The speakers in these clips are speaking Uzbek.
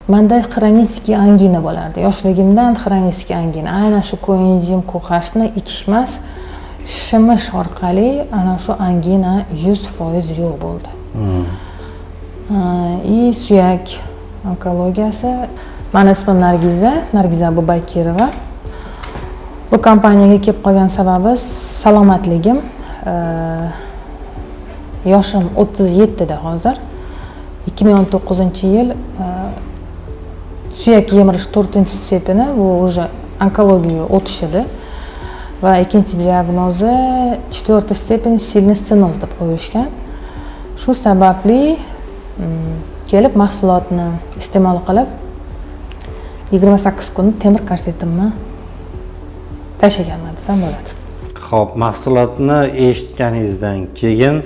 Menda xronический angina bo'lardi. Yoshligimdan xronический angina. Aynan shu koenzim Q8 ni ichishmas shimish orqali ana shu angina 100% yo'q bo'ldi. Suyak onkologiyasi. Meni ismim Nargiza Abubaykirova. Bu kompaniyaga kelib qolgan sababi salomatligim. Yoshim 37 da hozir. 2019-yil suyak yemirish 4-stepeni, bu уже onkologiyaga o'tish edi va ikkinchi diagnozi 4-stepen silniy stenoz deb qo'yishgan. Shu sababli kelib mahsulotni iste'mol qilib 28 kun temir korsetimni tashlaganman desam bo'ladi. Xo'p, mahsulotni eshitganingizdan keyin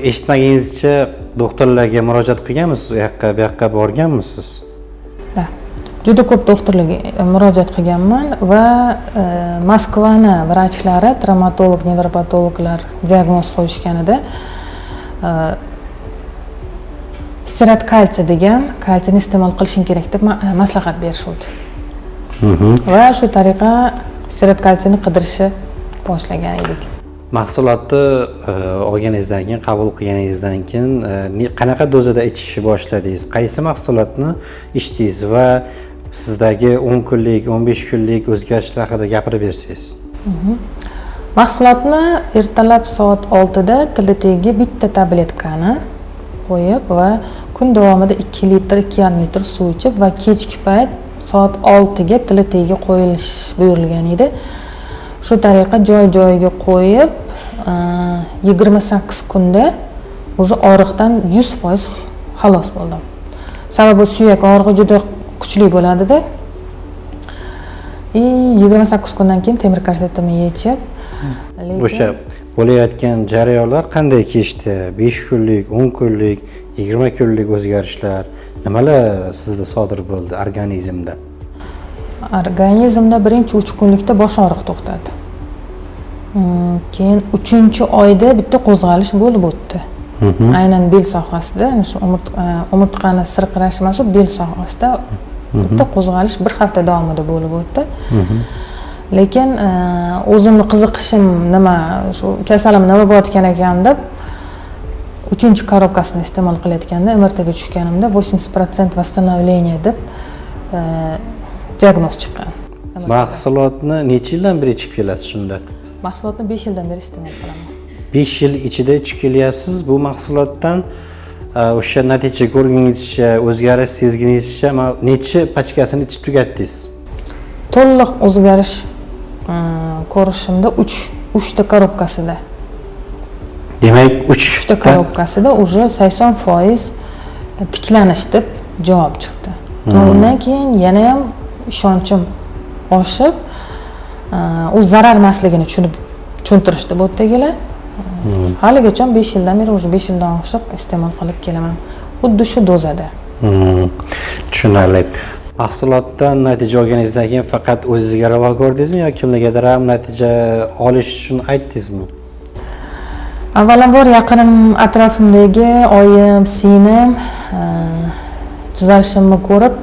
eshitmaganingizcha doktorlarga murojaat qilganmisiz? Bu yoqqa borganmisiz? Da. Juda ko'p doktorlarga murojaat qilganman va Moskvani vrachlari, travmatolog, nevropatologlar diagnoz qo'yishganida sterat kalsiy degan kalsiyni iste'mol qilishing kerak deb maslahat berishdi. Va shu tariqa sterat kalsiyni qidirishni boshlagan edik. Mahsulotni olganingizdan keyin, qabul qilganingizdan keyin qanaqa dozada ichishni boshladingiz? Qaysi mahsulotni ichdingiz va sizdagi 10 kunlik, 15 kunlik o'zgarishlar haqida gapirib bersangiz? Mahsulotni ertalab soat 6 da tili bitta tabletkani qo'yib va kun davomida 2 litr, 2,5 litr suv ichib va kechki payt soat 6 ga tili qo'yilish buyurilgan edi. Shu tariqa joy-joyiga qo'yib 28 kunda уже og'riqdan 100% xalos bo'ldim. Sababi suyak og'rig'i juda kuchli bo'ladi-da. 28 kundan keyin temir korsetimni yechib, o'sha bo'layotgan jarayonlar qanday kechdi? 5 kunlik, 10 kunlik, 20 kunlik o'zgarishlar nimalar sizda sodir bo'ldi organizmda? Organizmda birinchi 3 kunlikda bosh og'riq to'xtadi. Keyin 3-oyda bitta qo'zg'alish bo'lib o'tdi. Aynan bel sohasida, shu umurtqani sirqirashi emas, bel sohasida bitta qo'zg'alish bir hafta davomida bo'lib o'tdi. Lekin o'zimni qiziqishim nima, shu kasalim nima bo'layotgan ekan deb 3-korobkasini iste'mol qilayotganda MRTga tushganimda 80% восстановление deb diagnoz chiqqan. Mahsulotni necha yildan beri ichib kelasiz shunda? Mahsulotni 5 yildan beri iste'mol qilaman. 5 yil ichida ichib kelyapsiz. Bu mahsulotdan o'sha natija ko'rguningizcha, o'zgarish sezguningizcha necha pachkasini ichib tugatdingiz? To'liq o'zgarish ko'rishimda 3 ta korobkasida. Demak, 3 ta korobkasida уже 80% tiklanish deb javob chiqdi. Undan keyin yana ham ishonchim oshib, u zarar emasligini tushuntirishdi bu yerdagilar. Haligacha 5 yildan beri, уже 5 yildan oshib iste'mol qilib kelaman. Xuddi shu dozada. Tushunarli. Mahsulotdan natija olganingizdan keyin faqat o'zingizga ravo ko'rdingizmi yoki kimlargadir ham natija olish uchun aytdingizmi? Avvalambor yaqinim atrofimdagi oyim, singlim tuzalishimni ko'rib,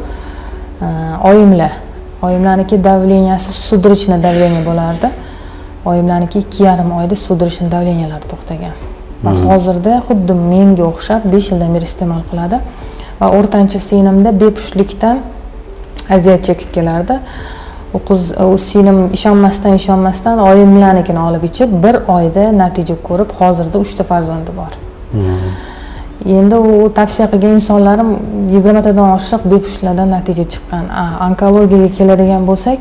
oyimlarniki davleniyasi sudrichniy davleniya bo'lardi. Oyimlarniki 2,5 oyda sudrichniy davleniyalari to'xtagan. Va hozirda xuddi menga o'xshab 5 yildan beri iste'mol qiladi va o'rtancha singlimda bepushtlikdan aziyat chekib kelardi. U singlim ishonmasdan oyimlarnikini olib ichib 1 oyda natija ko'rib, hozirda 3 ta farzandi bor. Endi u tavsiya qilgan insonlarim 20 tadan oshiq bepushtlardan natija chiqqan. Onkologiyaga keladigan bo'lsak,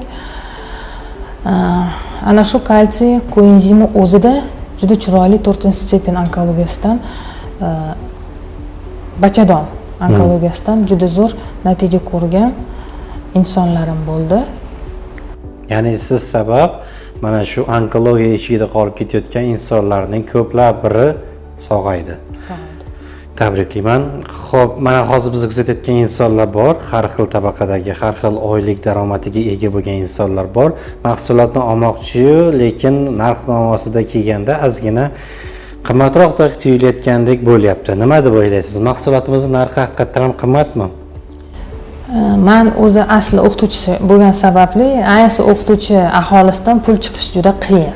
ana shu kalsiy koenzimi o'zida juda chiroyli 4-stepen onkologiyasidan bachadon onkologiyasidan juda zo'r natija ko'rgan insonlarim bo'ldi. Ya'ni siz sabab mana shu onkologiya ichida qolib ketayotgan insonlarning ko'plab biri sog'aydi. Tabriklayman. Xo'p, mana hozir bizni kuzatayotgan insonlar bor, har xil tabaqadagi, har xil oylik daromadiga ega bo'lgan insonlar bor. Mahsulotni olmoqchi-yu, lekin narx-navosida kelganda ozgina qimmatroqdek tuyulayotgandek bo'lyapti. Nima deb o'ylaysiz? Mahsulotimizning narxi haqiqatan ham qimmatmi? Man o'zi asli o'qituvchi bo'lgan sababli ayniqsa o'qituvchi aholisidan pul chiqish juda qiyin.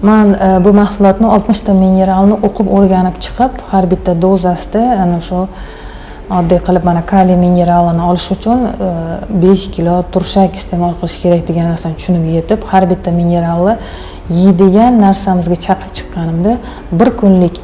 Man bu mahsulotni 60 ta mineralni o'qib o'rganib chiqib, har bitta dozasida ana shu oddiy qilib mana kaliy mineralini olish uchun 5 kilo turshak iste'mol qilish kerak degan narsani tushunib yetib, har bitta mineralni yeydigan narsamizga chaqib chiqqanimda bir kunlik